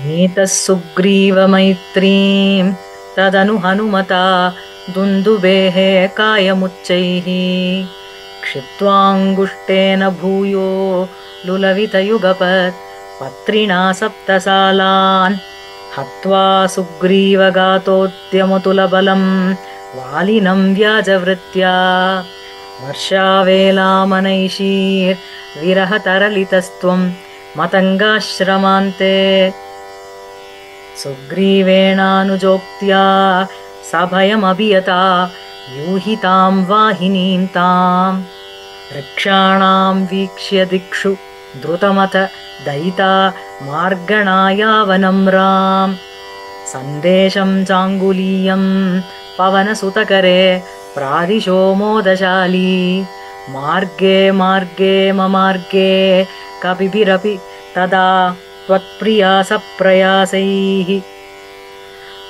नीतः सुग्रीवमैत्रीं तदनु हनुमता दुन्दुभेः कायमुच्चैः क्षिप्त्वाङ्गुष्ठेन भूयो लुलवितयुगपत् पत्रिणा सप्तसालान् हत्वा सुग्रीवगातोद्यमतुलबलं वालिनं व्याजवृत्त्या वर्षावेलामनैषीर्विरहतरलितस्त्वं मतङ्गाश्रमान्ते सुग्रीवेणानुजोक्त्या सभयमभियता यूहितां वाहिनीं तां वृक्षाणां वीक्ष्य दिक्षु द्रुतमथ दयिता मार्गणायावनम्रां सन्देशं चाङ्गुलीयं पवनसुतकरे प्रादिशो मोदशाली मार्गे मार्गे ममार्गे कपिभिरपि तदा त्वत्प्रियासप्रयासैः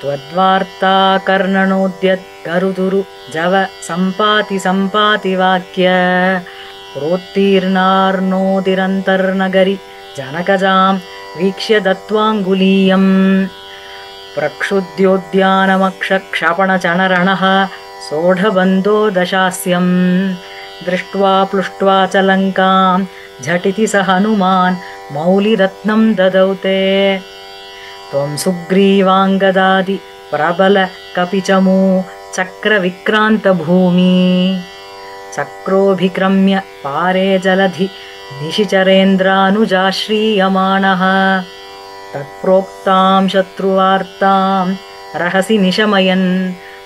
त्वद्वार्ता कर्णनोद्यत् गरुदुरु जव सम्पाति सम्पाति वाक्य प्रोत्तीर्णार्णोदिरन्तर्नगरि जनकजां वीक्ष्य दत्त्वाङ्गुलीयम् प्रक्षुद्योद्यानमक्षक्षपणचणरणः सोढबन्धो दशास्यं दृष्ट्वा प्लुष्ट्वा च लङ्कां झटिति स हनुमान् मौलिरत्नं ददौ ते त्वं सुग्रीवाङ्गदादि प्रबल कपिचमू चक्रविक्रान्तभूमि चक्रोभिक्रम्य पारे जलधि निशिचरेन्द्रानुजाश्रीयमाणः तत्प्रोक्तां शत्रुवार्तां रहसि निशमयन्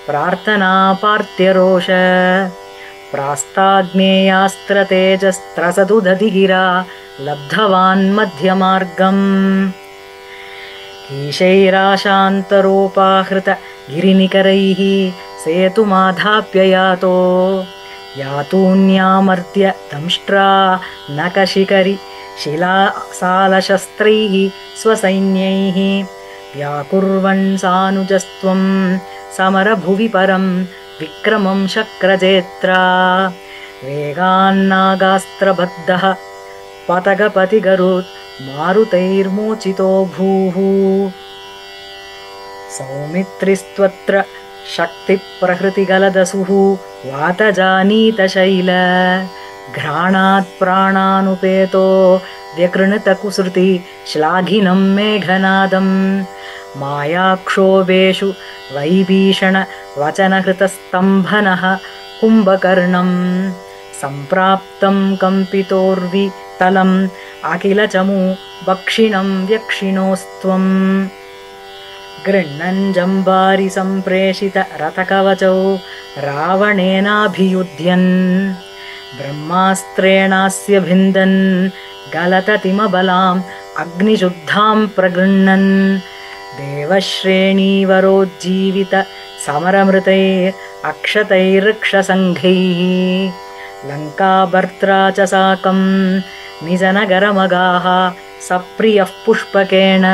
प्रार्थनापार्त्यरोष प्रास्ताग्नेयास्त्रतेजस्त्रसदुदधिगिरा लब्धवान् मध्यमार्गम् ईशैराशान्तरोपाहृत गिरिनिकरैः सेतुमाधाप्य यातो यातून्यामर्त्य दंष्ट्रा नकशिखरि शिलासालशस्त्रैः स्वसैन्यैः व्याकुर्वन् सानुजस्त्वं समरभुवि परं विक्रमं शक्रजेत्रा वेगान्नागास्त्रबद्धः पतगपतिगरुत् मारुतैर्मोचितो भूः सौमित्रिस्त्वत्र शक्तिप्रहृतिगलदसुः वातजानीतशैल घ्राणात् प्राणानुपेतो व्यकृणतकुसृति श्लाघिनं मेघनादं मायाक्षोभेषु वैभीषणवचनहृतस्तम्भनः कुम्भकर्णं सम्प्राप्तं कम्पितोर्वितलम् अखिलचमू बक्षिणं व्यक्षिणोस्त्वं गृह्णन् जम्बारि सम्प्रेषित रथकवचौ रावणेनाभियुध्यन् ब्रह्मास्त्रेणास्य भिन्दन् गलततिमबलाम् अग्निशुद्धां प्रगृह्णन् देवश्रेणीवरोज्जीवित समरमृतैरक्षतैर्क्षसङ्घैः लङ्काभर्त्रा च साकं निजनगरमगाः सप्रियः पुष्पकेण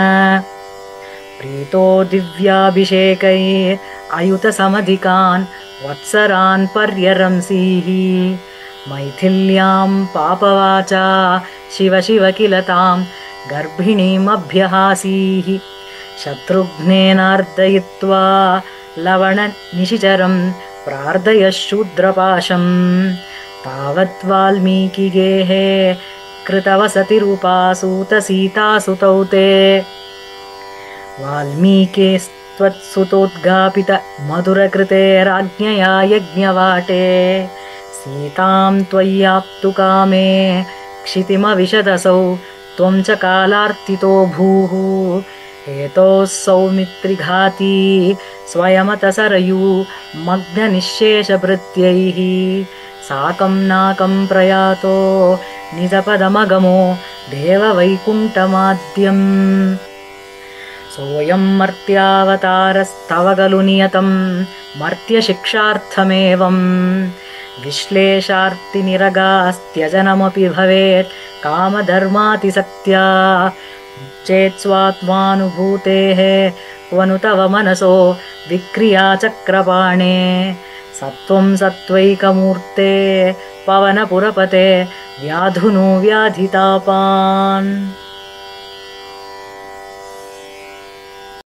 प्रीतो दिव्याभिषेकैरयुतसमधिकान् वत्सरान् पर्यरंसीः मैथिल्यां पापवाचा शिव शिव किल तां गर्भिणीमभ्यहासीः शत्रुघ्नेनार्दयित्वा लवणनिशिचरं प्रार्थयः शूद्रपाशं तावत् वाल्मीकिगेः कृतवसतिरूपासूतसीतासुतौ ते वाल्मीकेस्त्वत्सुतोद्गापित मधुरकृतेराज्ञया यज्ञवाटे सीतां त्वय्याप्तुकामे क्षितिमविशदसौ त्वं च कालार्तितो भूः हेतोः सौमित्रिघाती स्वयमतसरयू मग्ननिःशेषभृत्यैः साकं नाकं प्रयातो निजपदमगमो देववैकुण्ठमाद्यम् सोऽयं मर्त्यावतारस्तव खलु नियतं मर्त्यशिक्षार्थमेवं विश्लेषार्तिनिरगास्त्यजनमपि भवेत् कामधर्मातिसक्त्या चेत्स्वात्मानुभूतेः क्वनु तव मनसो विक्रियाचक्रपाणे सत्त्वं सत्त्वैकमूर्ते पवनपुरपते व्याधुनो व्याधितापान्।